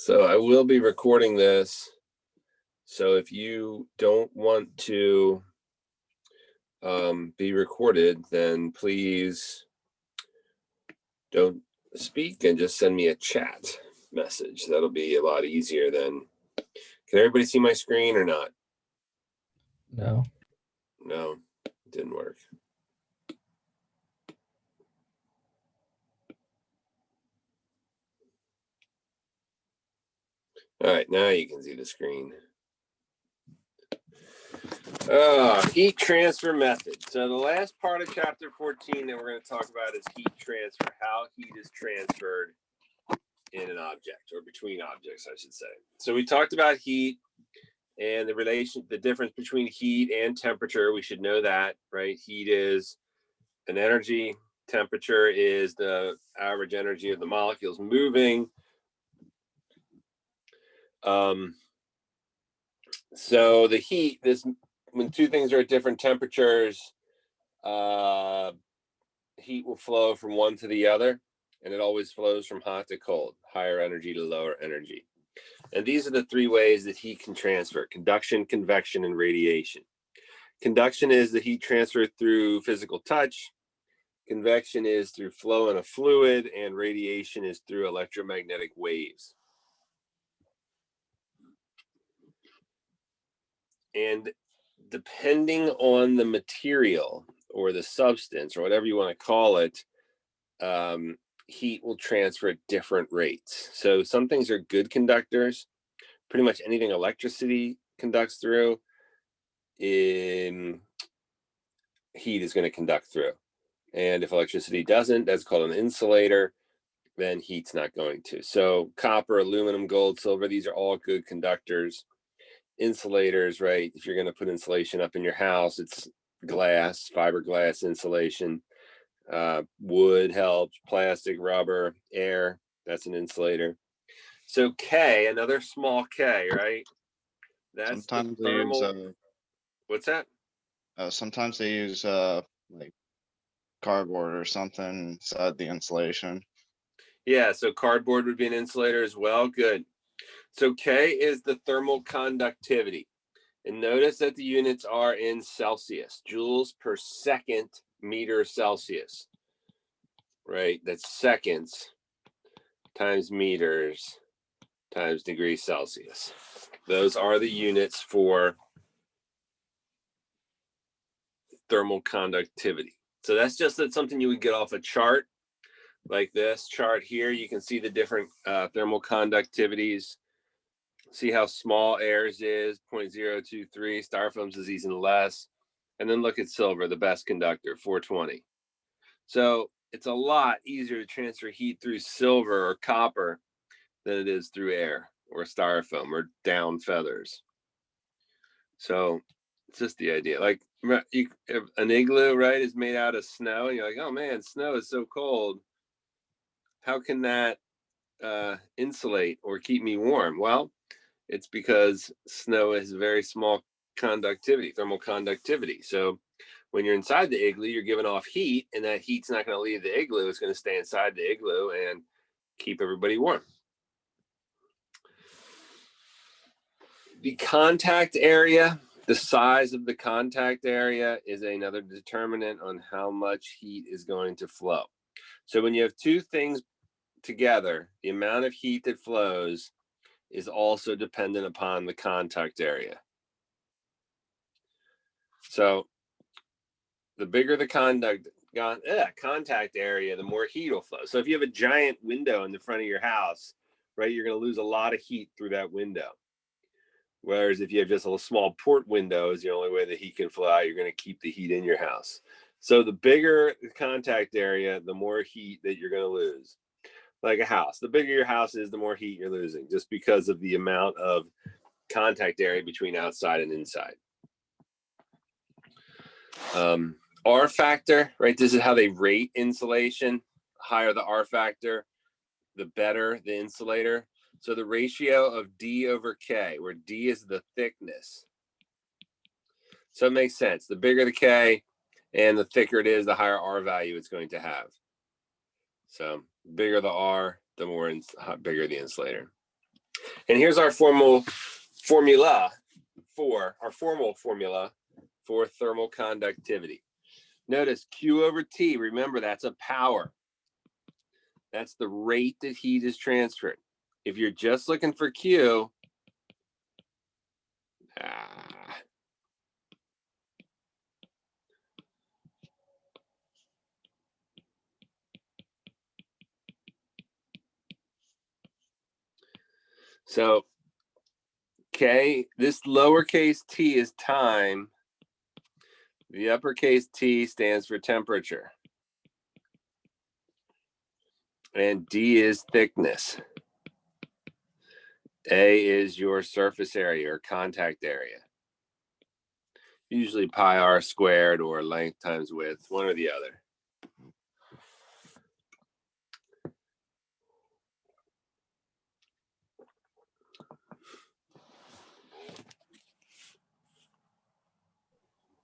So I will be recording this. So if you don't want to be recorded, then please don't speak and just send me a chat message. That'll be a lot easier than. Can everybody see my screen or not? No. No, it didn't work. All right, now you can see the screen. Heat transfer method. So the last part of chapter 14 that we're going to talk about is heat transfer, how heat is transferred in an object, or between objects, I should say. So we talked about heat and the difference between heat and temperature. We should know that, right? Heat is an energy, temperature is the average energy of the molecules moving. So the heat, when two things are at different temperatures, heat will flow from one to the other, and it always flows from hot to cold, higher energy to lower energy. And these are the three ways that heat can transfer: conduction, convection, and radiation. Conduction is the heat transfer through physical touch. Convection is through flow in a fluid, and radiation is through electromagnetic waves. And depending on the material or the substance or whatever you want to call it, heat will transfer at different rates. So some things are good conductors. Pretty much anything electricity conducts through, heat is going to conduct through. And if electricity doesn't, that's called an insulator, then heat's not going to. So copper, aluminum, gold, silver, these are all good conductors. Insulators, right? If you're going to put insulation up in your house, it's glass, fiberglass insulation. Wood helps, plastic, rubber, air, that's an insulator. So K, another small K, right? That's sometimes the thermal. they use, What's that? sometimes they use like cardboard or something inside the insulation. Yeah, so cardboard would be an insulator as well. Good. So K is the thermal conductivity. And notice that the units are in Celsius, joules per second meter Celsius, right? That's seconds times meters times degrees Celsius. Those are the units for thermal conductivity. So that's just something you would get off a chart like this chart here. You can see the different thermal conductivities. See how small air's is, 0.023. Styrofoam's is even less. And then look at silver, the best conductor, 420. So it's a lot easier to transfer heat through silver or copper than it is through air or styrofoam or down feathers. So it's just the idea. Like an igloo, right, is made out of snow, and you're like, oh man, snow is so cold. How can that insulate or keep me warm? Well, it's because snow has very small conductivity, thermal conductivity. So when you're inside the igloo, you're giving off heat, and that heat's not going to leave the igloo. It's going to stay inside the igloo and keep everybody warm. The contact area, the size of the contact area is another determinant on how much heat is going to flow. So when you have two things together, the amount of heat that flows is also dependent upon the contact area. So the bigger the contact area, the more heat will flow. So if you have a giant window in the front of your house, right, you're going to lose a lot of heat through that window. Whereas if you have just a small port window is the only way the heat can flow out, you're going to keep the heat in your house. So the bigger the contact area, the more heat that you're going to lose. Like a house, the bigger your house is, the more heat you're losing, just because of the amount of contact area between outside and inside. R factor, right? This is how they rate insulation. Higher the R factor, the better the insulator. So the ratio of D over K, where D is the thickness. So it makes sense. The bigger the K and the thicker it is, the higher R value it's going to have. So bigger the R, the more bigger the insulator. And here's our formal formula for thermal conductivity. Notice Q over T, remember that's a power. That's the rate that heat is transferred. If you're just looking for Q, so K, this lowercase t is time. The uppercase T stands for temperature. And D is thickness. A is your surface area or contact area. Usually pi r squared or length times width, one or the other.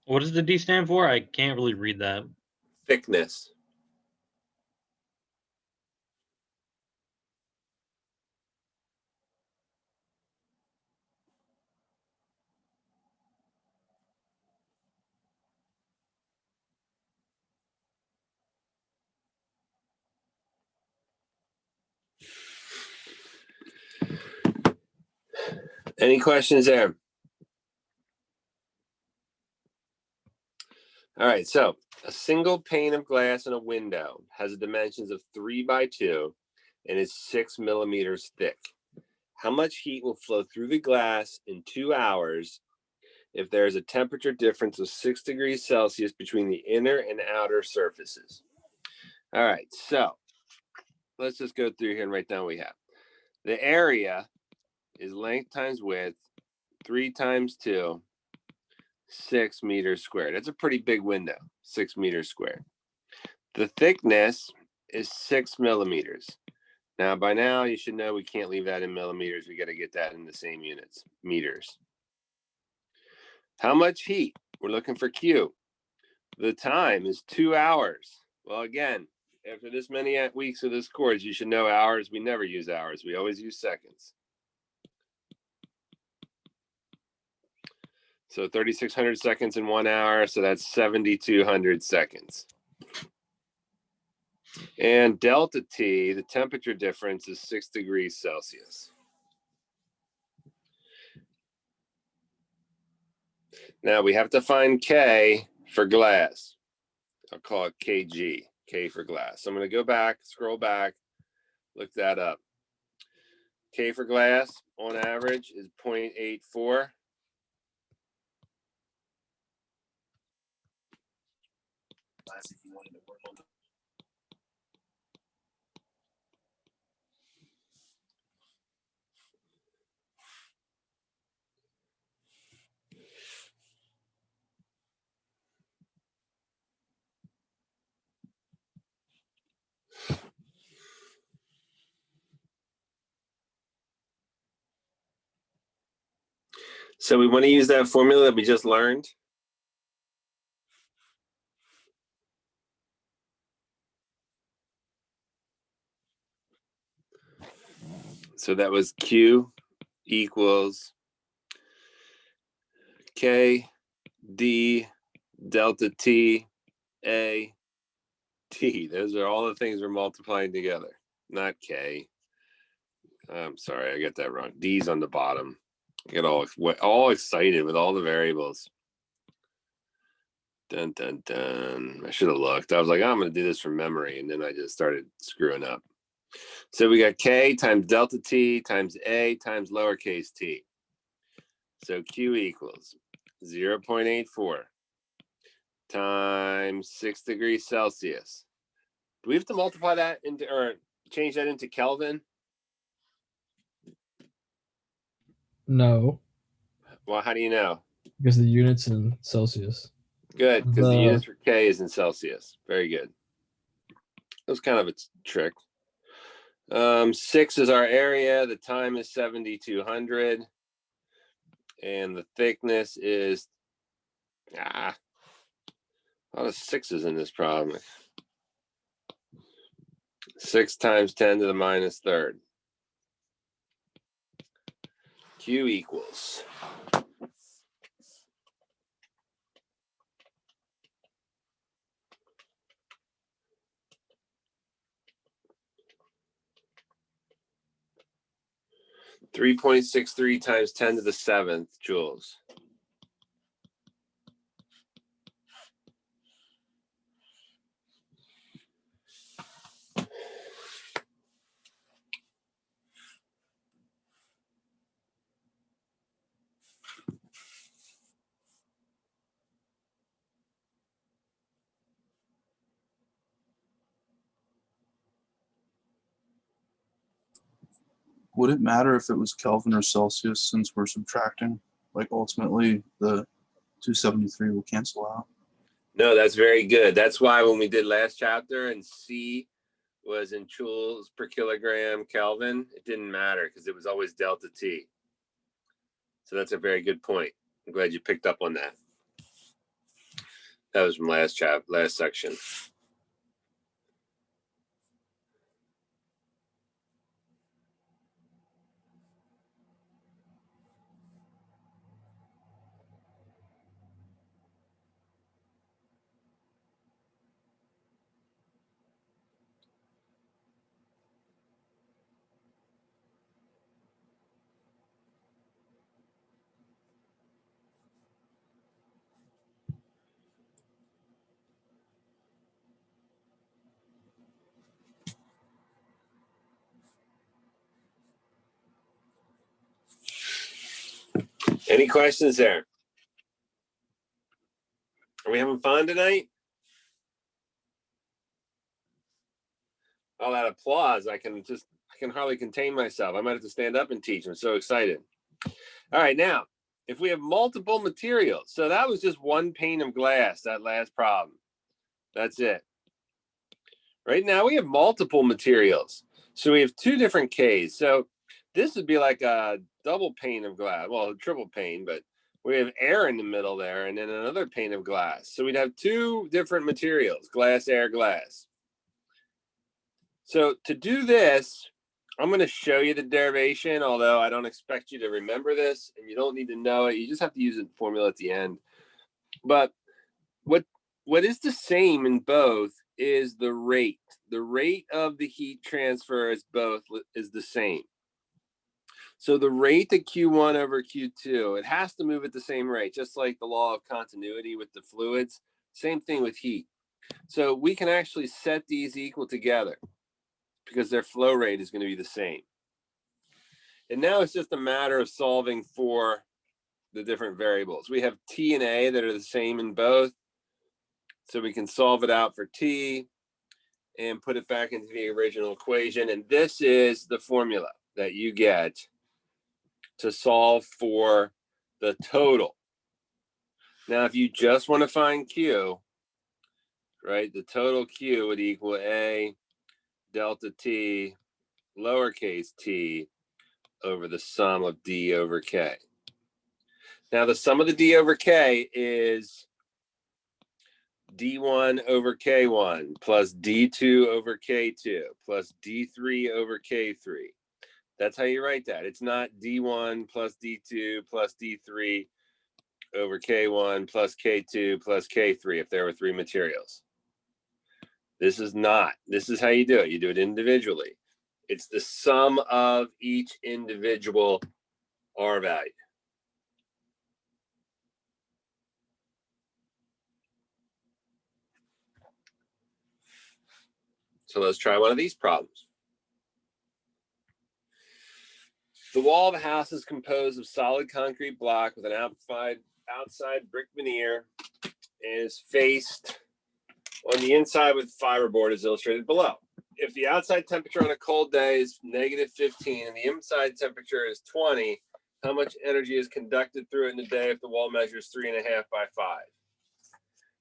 What does the D stand for? I can't really read that. Thickness. Any questions there? All right, so a single pane of glass in a window has dimensions of 3 by 2 and is 6 millimeters thick. How much heat will flow through the glass in 2 hours if there is a temperature difference of 6 degrees Celsius between the inner and outer surfaces? All right, so let's just go through here and write down what we have. The area is length times width, 3 times 2, 6 meters squared. That's a pretty big window, 6 meters squared. The thickness is 6 millimeters. Now, by now, you should know we can't leave that in millimeters. We got to get that in the same units, meters. How much heat? We're looking for Q. The time is 2 hours. Well, again, after this many weeks of this course, you should know hours. We never use hours. We always use seconds. So 3,600 seconds in 1 hour. So that's 7,200 seconds. And delta T, the temperature difference is 6 degrees Celsius. Now we have to find K for glass. I'll call it KG, K for glass. So I'm going to go back, scroll back, look that up. K for glass on average is 0.84. So we want to use that formula that we just learned. So that was Q equals K D delta T A T. Those are all the things we're multiplying together, not K. I'm sorry, I got that wrong. D's on the bottom. I get all excited with all the variables. Dun, dun, dun. I should have looked. I was like, oh, I'm going to do this from memory. And then I just started screwing up. So we got K times delta T times A times lowercase t. So Q equals 0.84 times 6 degrees Celsius. Do we have to multiply that into, or change that into Kelvin? No, Well, how do you know? because the unit's in Celsius. Good, because the units for K is in Celsius. Very good. That was kind of a trick. 6 is our area. The time is 7,200. And the thickness is, a lot of 6s in this problem. 6 times 10 to the minus third. Q equals. .63 times 10 to the 7th joules. Would it matter if it was Kelvin or Celsius since we're subtracting? Like ultimately the 273 will cancel out. No, that's very good. That's why when we did last chapter and C was in joules per kilogram Kelvin, it didn't matter because it was always delta T. So that's a very good point. I'm glad you picked up on that. That was from last section. Any questions there? Are we having fun tonight? All that applause, I can hardly contain myself. I might have to stand up and teach. I'm so excited. All right, now, if we have multiple materials, so that was just one pane of glass, that last problem. That's it. Right now, we have multiple materials. So we have two different Ks. So this would be like a double pane of glass, well, a triple pane, but we have air in the middle there and then another pane of glass. So we'd have two different materials, glass, air, glass. So to do this, I'm going to show you the derivation, although I don't expect you to remember this and you don't need to know it. You just have to use the formula at the end. But what is the same in both is the rate. The rate of the heat transfer is the same. So the rate to Q1 over Q2, it has to move at the same rate, just like the law of continuity with the fluids. Same thing with heat. So we can actually set these equal together because their flow rate is going to be the same. And now it's just a matter of solving for the different variables. We have T and A that are the same in both. So we can solve it out for T and put it back into the original equation. And this is the formula that you get to solve for the total. Now, if you just want to find Q, right, the total Q would equal A delta T lowercase t over the sum of D over K. Now, the sum of the D over K is D1 over K1 plus D2 over K2 plus D3 over K3. That's how you write that. It's not D1 plus D2 plus D3 over K1 plus K2 plus K3 if there were three materials. This is not. This is how you do it. You do it individually. It's the sum of each individual R value. So let's try one of these problems. The wall of a house is composed of solid concrete block with an outside brick veneer and is faced on the inside with fiberboard as illustrated below. If the outside temperature on a cold day is -15 and the inside temperature is 20, how much energy is conducted through it in a day if the wall measures 3.5 by 5?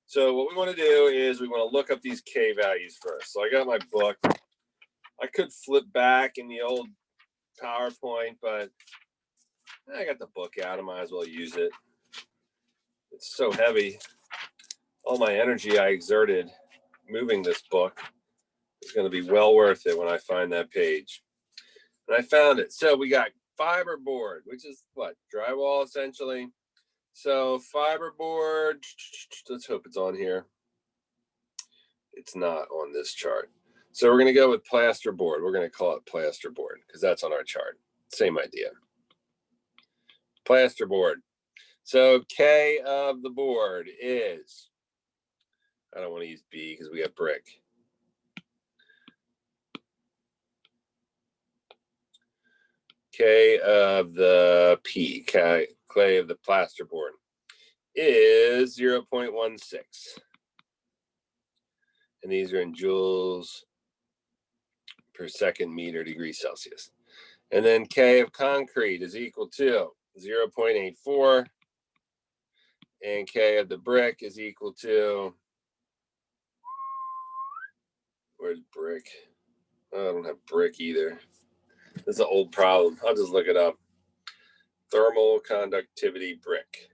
So what we want to do is we want to look up these K values first. So I got my book. I could flip back in the old PowerPoint, but I got the book out. I might as well use it. It's so heavy. All my energy I exerted moving this book is going to be well worth it when I find that page. And I found it. So we got fiberboard, which is what? Drywall essentially. So fiberboard, let's hope it's on here. It's not on this chart. So we're going to go with plasterboard. We're going to call it plasterboard because that's on our chart. Same idea. Plasterboard. So K of the board is, I don't want to use B because we have brick. K of the P, K of the plasterboard is 0.16. And these are in joules per second meter degree Celsius. And then K of concrete is equal to 0.84. And K of the brick is equal to, where's brick? Oh, I don't have brick either. This is an old problem. I'll just look it up. Thermal conductivity brick.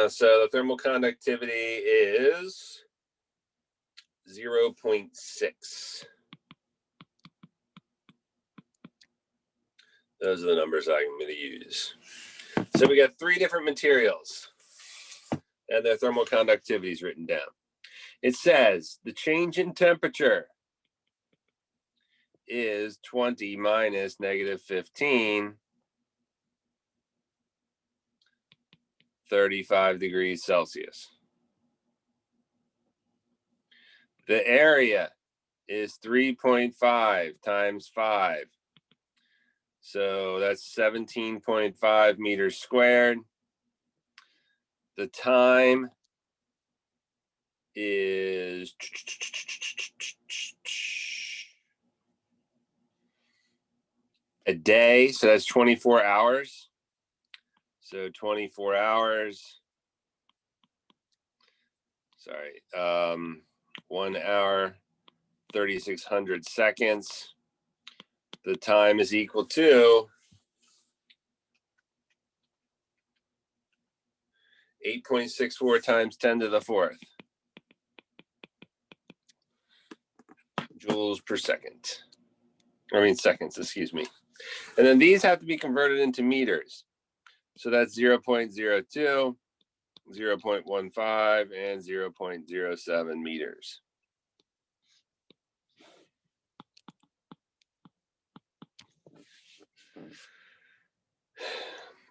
So the thermal conductivity is 0.6. Those are the numbers I'm going to use. So we got 3 different materials and their thermal conductivity is written down. It says the change in temperature is 20 minus negative 15, 35 degrees Celsius. The area is 3.5 times 5. So that's 17.5 meters squared. The time is a day, so that's 24 hours. So 24 hours. Sorry, 1 hour, 3,600 seconds. The time is equal to 8.64 times 10 to the 4th joules per second. I mean seconds, excuse me. And then these have to be converted into meters. So that's 0.02, 0.15, and 0.07 meters.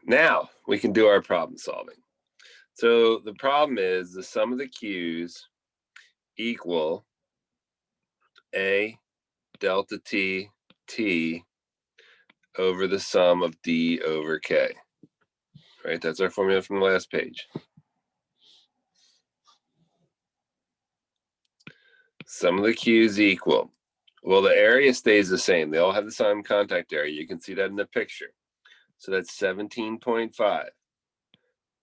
Now we can do our problem solving. So the problem is the sum of the Q's equal A delta T T over the sum of D over K. Right, that's our formula from the last page. Sum of the Q's equal. Well, the area stays the same. They all have the same contact area. You can see that in the picture. So that's 17.5.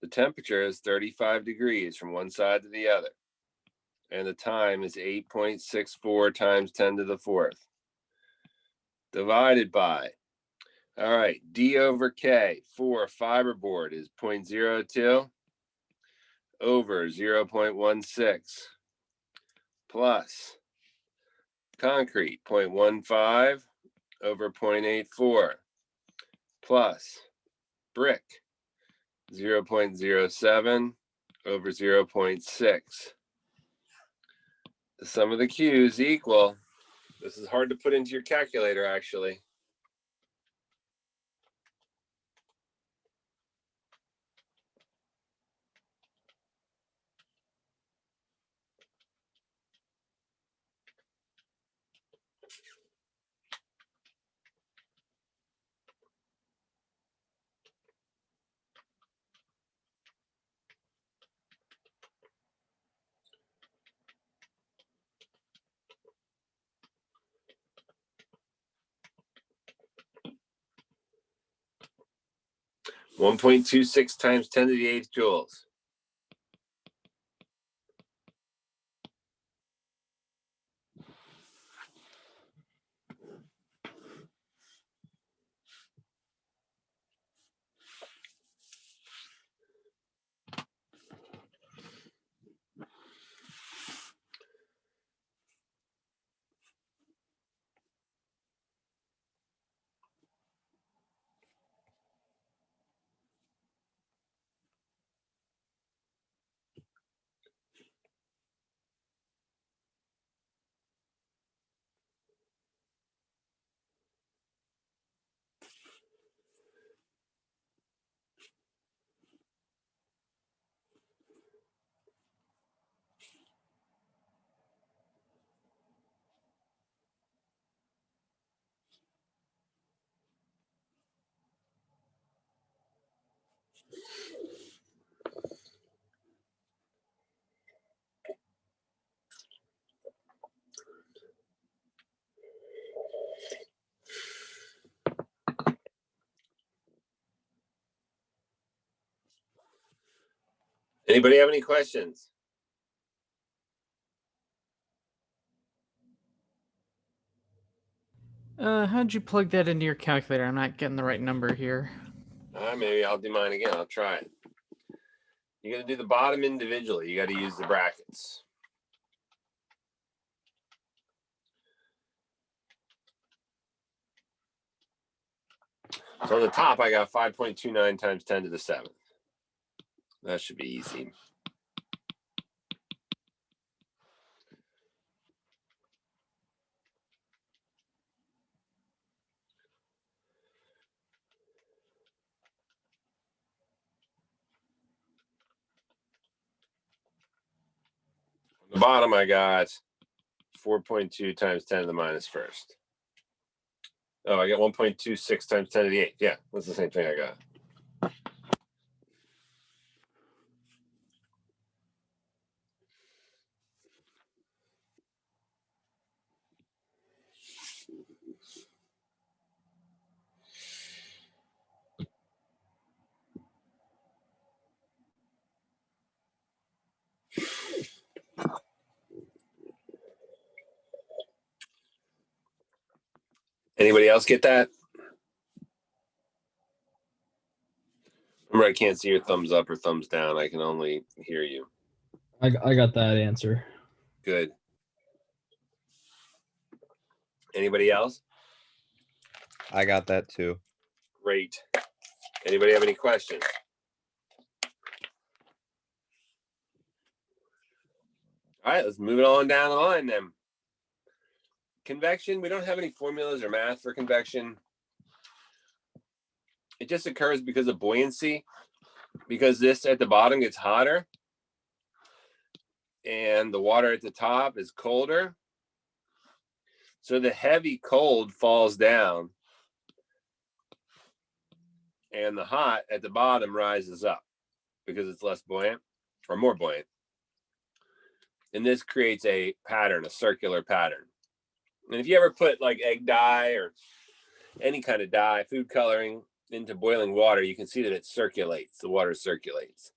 The temperature is 35 degrees from one side to the other. And the time is 8.64 times 10 to the 4th. Divided by, all right, D over K for fiberboard is 0.02 over 0.16 plus concrete 0.15 over 0.84 plus brick 0.07 over 0.6. The sum of the Q's equal, this is hard to put into your calculator actually. (1.26 times 10 to the 8th joules. Anybody have any questions? How'd you plug that into your calculator? I'm not getting the right number here. Maybe I'll do mine again. I'll try it. You're going to do the bottom individually. You got to use the brackets. So on the top, I got 5.29 times 10 to the 7th. That should be easy. On the bottom, I got 4.2 times 10 to the minus first. Oh, I got 1.26 times 10 to the 8th. Yeah, that's the same thing I got. Anybody else get that? Remember, I can't see your thumbs up or thumbs down. I can only hear you. I got that answer. Good. Anybody else? I got that too. Great. Anybody have any questions? All right, let's move it on down the line then. Convection, we don't have any formulas or math for convection. It just occurs because of buoyancy, because this at the bottom gets hotter and the water at the top is colder. So the heavy cold falls down and the hot at the bottom rises up because it's less buoyant or more buoyant. And this creates a pattern, a circular pattern. And if you ever put like egg dye or any kind of dye, food coloring into boiling water, you can see that it circulates, the water circulates.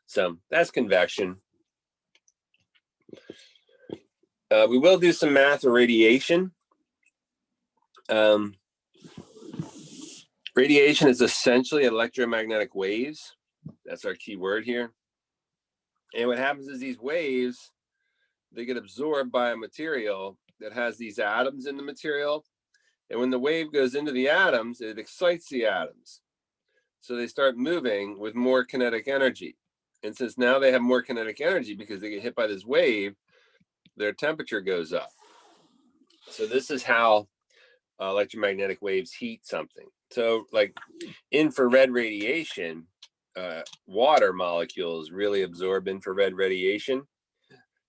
So that's convection. We will do some math or radiation. Radiation is essentially electromagnetic waves. That's our key word here. And what happens is these waves, they get absorbed by a material that has these atoms in the material. And when the wave goes into the atoms, it excites the atoms. So they start moving with more kinetic energy. And since now they have more kinetic energy because they get hit by this wave, their temperature goes up. So this is how electromagnetic waves heat something. So like infrared radiation, water molecules really absorb infrared radiation.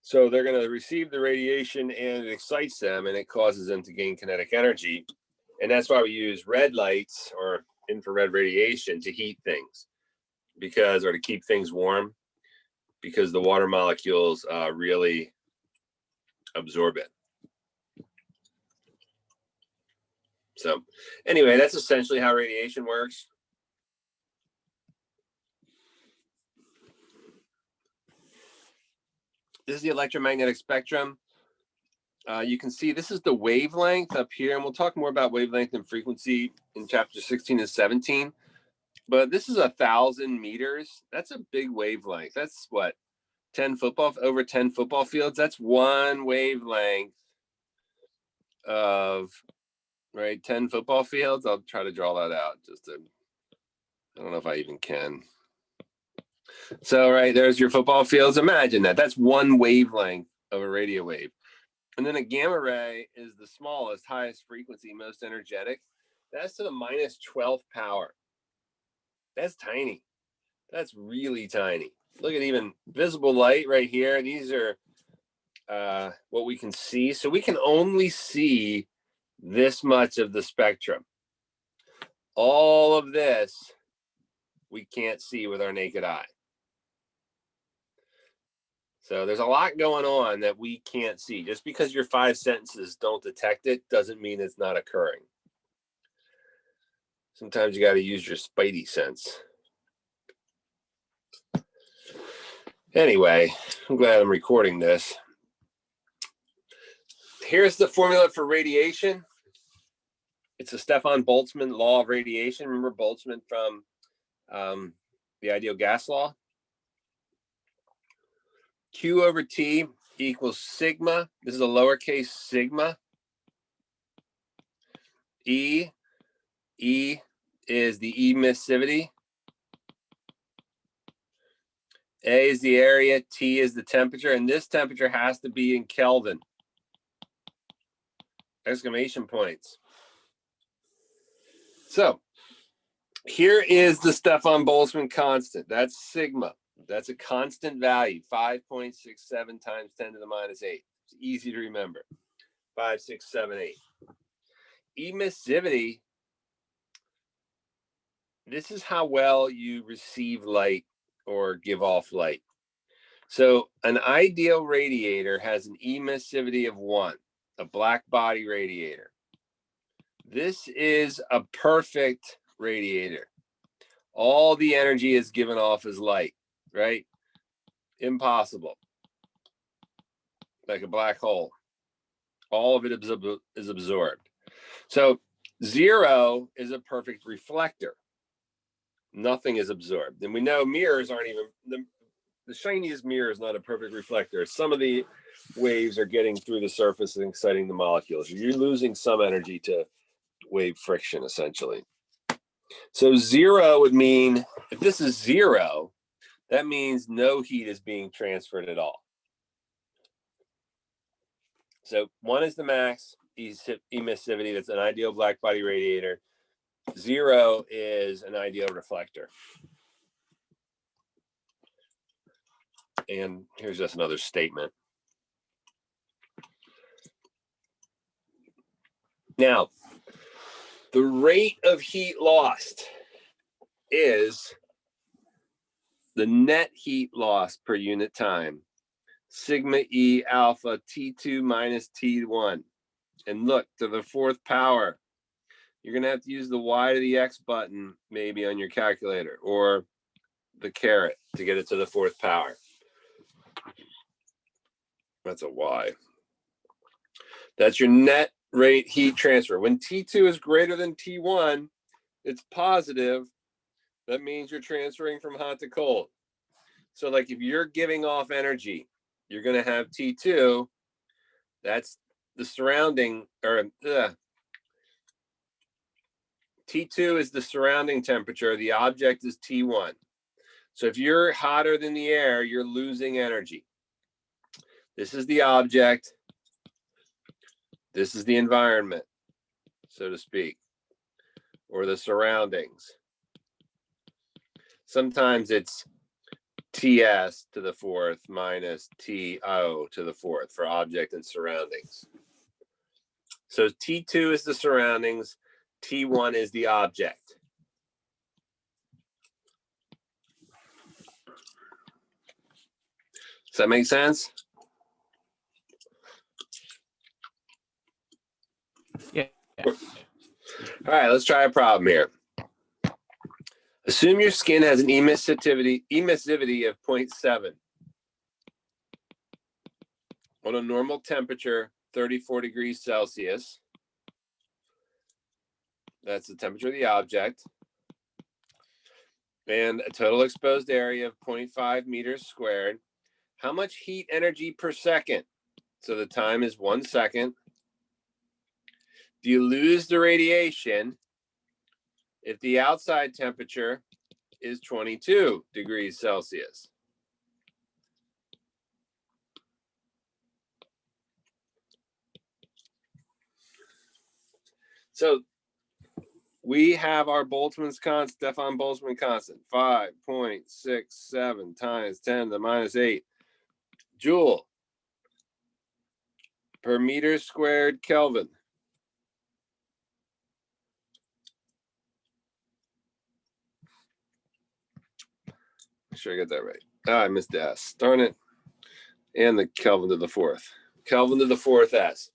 So they're going to receive the radiation and it excites them and it causes them to gain kinetic energy. And that's why we use red lights or infrared radiation to heat things or to keep things warm, because the water molecules really absorb it. So anyway, that's essentially how radiation works. This is the electromagnetic spectrum. You can see this is the wavelength up here, and we'll talk more about wavelength and frequency in chapter 16 and 17. But this is 1,000 meters. That's a big wavelength. That's what, over 10 football fields. That's one wavelength of 10 football fields. I'll try to draw that out. I don't know if I even can. So there's your football fields. Imagine that. That's one wavelength of a radio wave. And then a gamma ray is the smallest, highest frequency, most energetic. That's to the minus 12th power. That's tiny. That's really tiny. Look at even visible light right here. These are what we can see. So we can only see this much of the spectrum. All of this we can't see with our naked eye. So there's a lot going on that we can't see. Just because your five senses don't detect it doesn't mean it's not occurring. Sometimes you got to use your spidey sense. Anyway, I'm glad I'm recording this. Here's the formula for radiation. It's a Stefan Boltzmann law of radiation. Remember Boltzmann from the ideal gas law? Q over T equals sigma. This is a lowercase sigma. E is the emissivity. A is the area, T is the temperature, and this temperature has to be in Kelvin. Exclamation points. So here is the Stefan Boltzmann constant. That's sigma. That's a constant value, 5.67 times 10 to the minus 8. It's easy to remember. 5, 6, 7, 8. Emissivity, this is how well you receive light or give off light. So an ideal radiator has an emissivity of 1, a black body radiator. This is a perfect radiator. All the energy is given off as light, right? Impossible. Like a black hole. All of it is absorbed. So 0 is a perfect reflector. Nothing is absorbed. And we know mirrors aren't even, the shiniest mirror is not a perfect reflector. Some of the waves are getting through the surface and exciting the molecules. You're losing some energy to wave friction, essentially. So 0 would mean, if this is 0, that means no heat is being transferred at all. So 1 is the max emissivity. That's an ideal black body radiator. 0 is an ideal reflector. And here's just another statement. Now, the rate of heat lost is the net heat loss per unit time, sigma E alpha T2 minus T1. And look, to the 4th power, you're going to have to use the Y to the X button maybe on your calculator, or the caret to get it to the 4th power. That's a Y. That's your net rate heat transfer. When T2 is greater than T1, it's positive. That means you're transferring from hot to cold. So like if you're giving off energy, you're going to have T2. That's the surrounding, or T2 is the surrounding temperature. The object is T1. So if you're hotter than the air, you're losing energy. This is the object. This is the environment, so to speak, or the surroundings. Sometimes it's TS to the 4th minus TO to the 4th for object and surroundings. So T2 is the surroundings, T1 is the object. Does that make sense? Yeah. All right, let's try a problem here. Assume your skin has an emissivity of 0.7 on a normal temperature, 34 degrees Celsius. That's the temperature of the object. And a total exposed area of 0.5 meters squared. How much heat energy per second? So the time is 1 second. Do you lose the radiation if the outside temperature is 22 degrees Celsius? So we have our Boltzmann's constant, Stefan Boltzmann constant, 5.67 times 10 to the minus 8 joule per meter squared Kelvin. sure I got that right. Ah, I missed the S. Darn it. And the Kelvin to the fourth. Kelvin to the fourth S.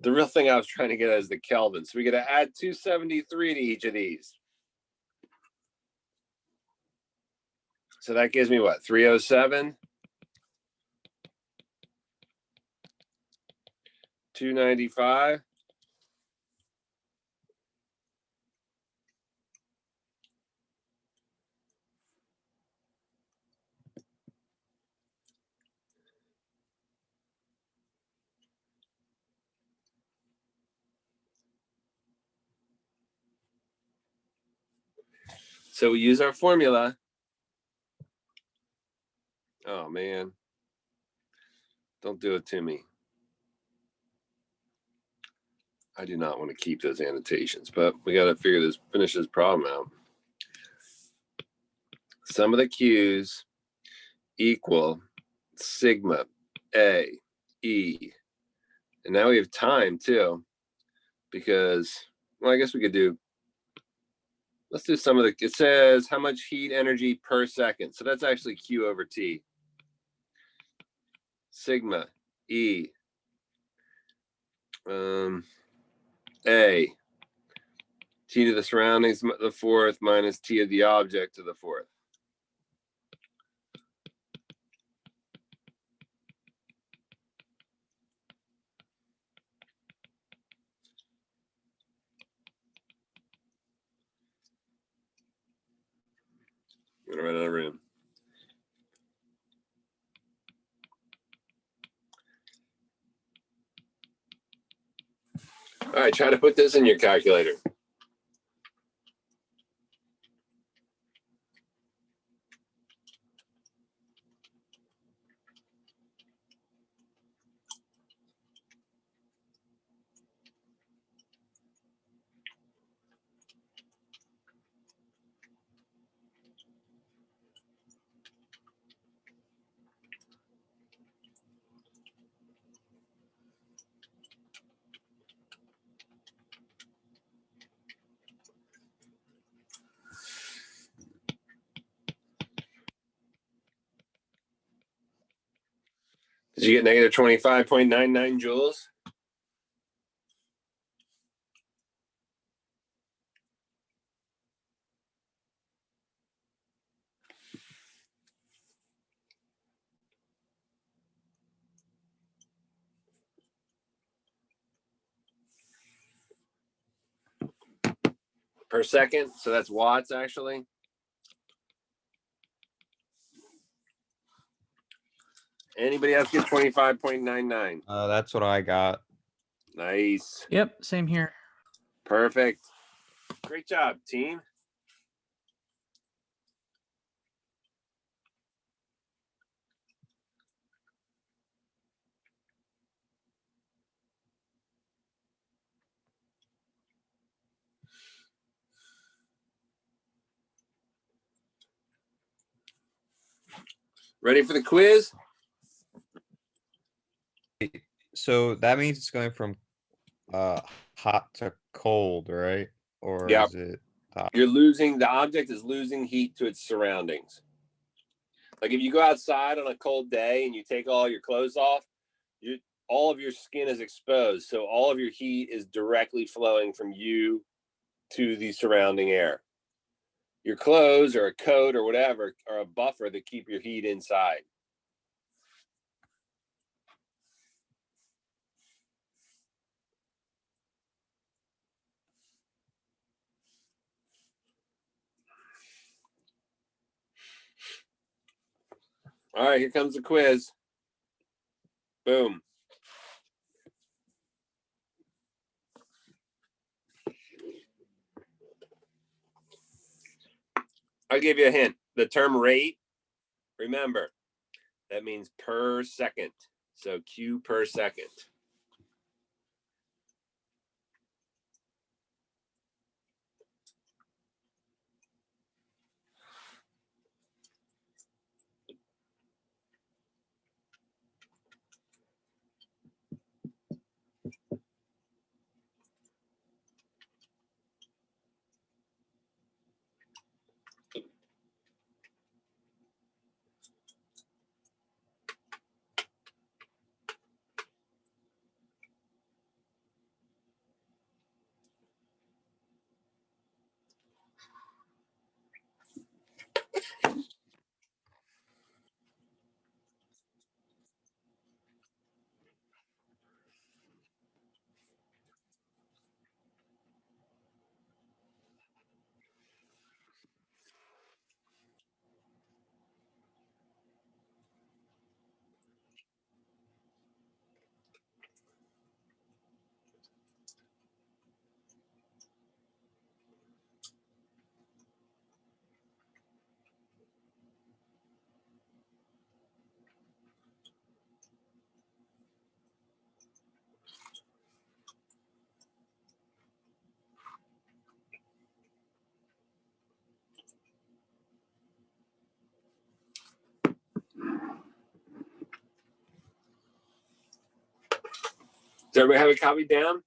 The real thing I was trying to get at is the Kelvin. So we got to add 273 to each of these. So that gives me what? 307. 295. So we use our formula. Oh man. Don't do it to me. I do not want to keep those annotations, but we got to finish this problem out. Sum of the Q's equal sigma A E. And now we have time too, because, well, I guess we could do, let's do some of the, it says how much heat energy per second. So that's actually Q over T. Sigma E. A. T to the surroundings, the fourth, minus T of the object to the fourth. I'm gonna run out of room. All right, try to put this in your calculator. Did you get negative 25.99 joules? Per second, so that's watts actually. Anybody else get 25.99? That's what I got. Nice. Yep, same here. Perfect. Great job, team. Ready for the quiz? So that means it's going from hot to cold, right? Or Yeah. is it You're losing, the object is losing heat to its surroundings. Like if you go outside on a cold day and you take all your clothes off, all of your skin is exposed. So all of your heat is directly flowing from you to the surrounding air. Your clothes or a coat or whatever are a buffer that keep your heat inside. All right, here comes the quiz. Boom. I'll give you a hint. The term rate, remember, that means per second. So Q per second. Does everybody have it copied down?